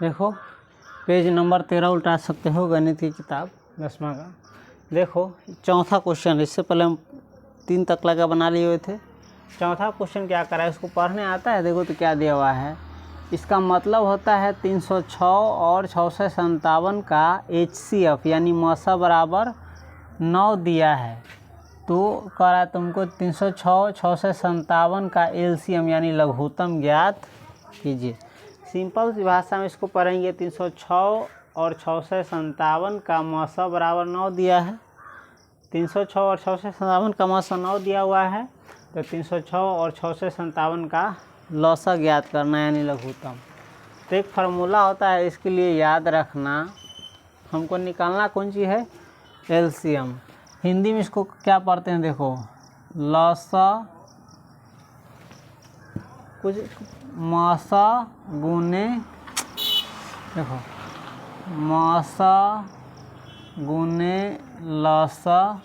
देखो page number 13 उल्टा सकते हो, गणित की किताब 10वां का। देखो चौथा क्वेश्चन, इससे पहले हम 3 तक लगा बना लिए हुए थे। चौथा क्वेश्चन क्या करा है, इसको पढ़ने आता है। देखो तो क्या दिया हुआ है, इसका मतलब होता है 306 और 657 का HCF यानी मौसा बराबर 9 दिया है। तो कह रहा है तुमको 306 657 का LCM यानी लघुत्तम ज्ञात कीजिए। सिंपल सी भाषा में इसको पढ़ेंगे। 306 और 657 का मौसा बराबर 9 दिया है। 306 और 657 का मौसा 9 दिया हुआ है, तो 306 और 657 का लौसा ज्ञात करना यानी लघुत्तम। तो एक फार्मूला होता है, इसके लिए याद रखना, हमको निकालना कौन सी है, LCM। हिंदी में इसको क्या पढ़ते हैं, देखो लौसा कुछ मौसा गुने, देखो मौसा गुने लौसा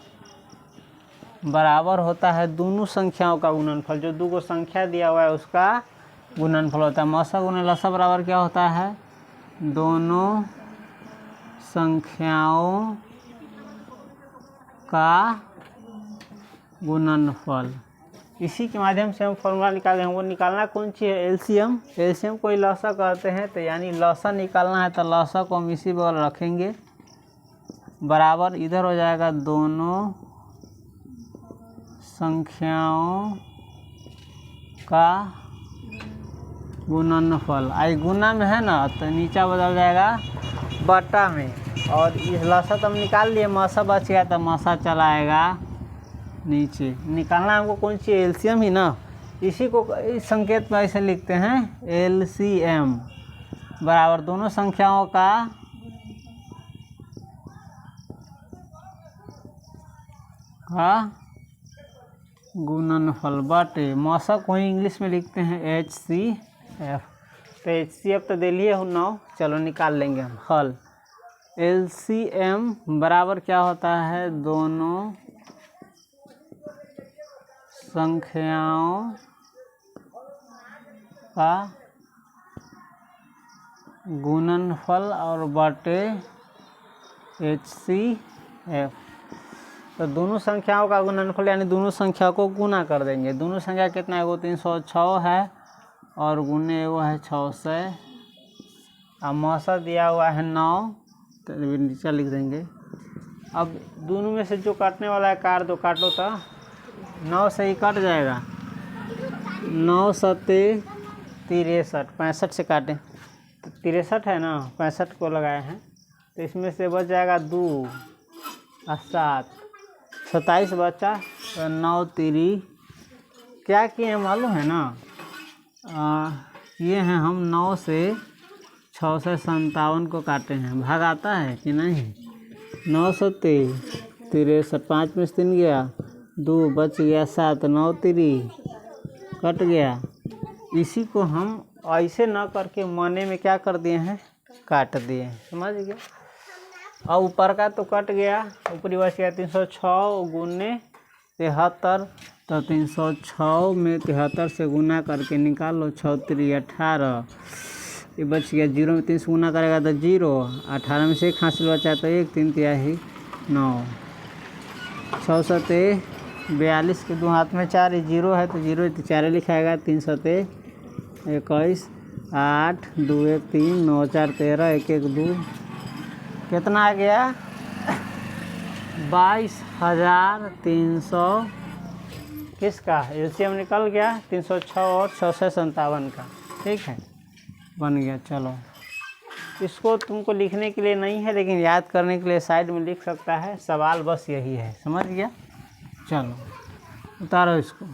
बराबर होता है दोनों संख्याओं का गुणनफल। जो 2 संख्या दिया हुआ है उसका गुणनफल होता है। मौसा गुने लौसा बराबर क्या होता है, दोनों संख्याओं का गुणनफल। इसी के माध्यम से हम फॉर्मूला निकालें। हमको निकालना कौन सी है, LCM। LCM को ही लौसा कहते हैं, तो यानी लौसा निकालना है तो लौसा को हम इसी बगल रखेंगे, बराबर इधर हो जाएगा दोनों संख्याओं का गुणनफल। आई गुना में है ना, तो नीचा बदल जाएगा बटा में। और इस लौसा तो हम निकाल लिए, मौसा बच गया तो मौसा चला आएगा नीचे। निकालना हमको कौन सी, LCM ही ना। इसी को इस संकेत में ऐसे लिखते हैं, LCM बराबर दोनों संख्याओं का गुणनफल बटे मौसा को ही इंग्लिश में लिखते हैं HCF। तो HCF तो दे लिए 9, चलो निकाल लेंगे हम हल। LCM बराबर क्या होता है, दोनों संख्याओं का गुणनफल और बटे HCF। तो दोनों संख्याओं का गुणनफल यानी दोनों संख्या को गुना कर देंगे। दोनों संख्या कितना है, वो 306 है और गुने वो है 600। अब मौसा दिया हुआ है 9, तो नीचे लिख देंगे। अब दोनों में से जो काटने वाला है काट दो, काटो तो 9 से ही कट जाएगा। 9 सत्ते 63, 65 से काटें तो 63 है ना, 65 को लगाए हैं, तो इसमें से बच जाएगा 2 और 7, 27 बचा। तो 9 3 क्या किए हैं मालूम है ना, ये हैं हम 9 से 657 को काटे हैं। भाग आता है कि नहीं, 9 सत्ते 63, 5 में से 3 गया, 2 बच गया 7, 9 3 कट गया। इसी को हम ऐसे ना करके मने में क्या कर दिए हैं, काट दिए हैं, समझ गया। और ऊपर का तो कट गया, ऊपरी बच गया 306 गुने 73। तो 306 में 73 से गुना करके निकाल लो, 6 3 18, ये बच गया 0 में 3 से गुना करेगा तो 0, 18 में से 1 हासिल बचा तो 1, 3 3 9, 6 7 42 के 2 हाथ में 4, 0 है तो 0 तो 4 लिखाएगा। 3 7 21, 8 2 1 3, 9 4 13, 1 1 2, कितना आ गया 22,300 किसका, LCM निकल गया 306 और 657 का। ठीक है, बन गया। चलो इसको तुमको लिखने के लिए नहीं है, लेकिन याद करने के लिए साइड में लिख सकता है। सवाल बस यही है, समझ गया। चलो उतारो इसको।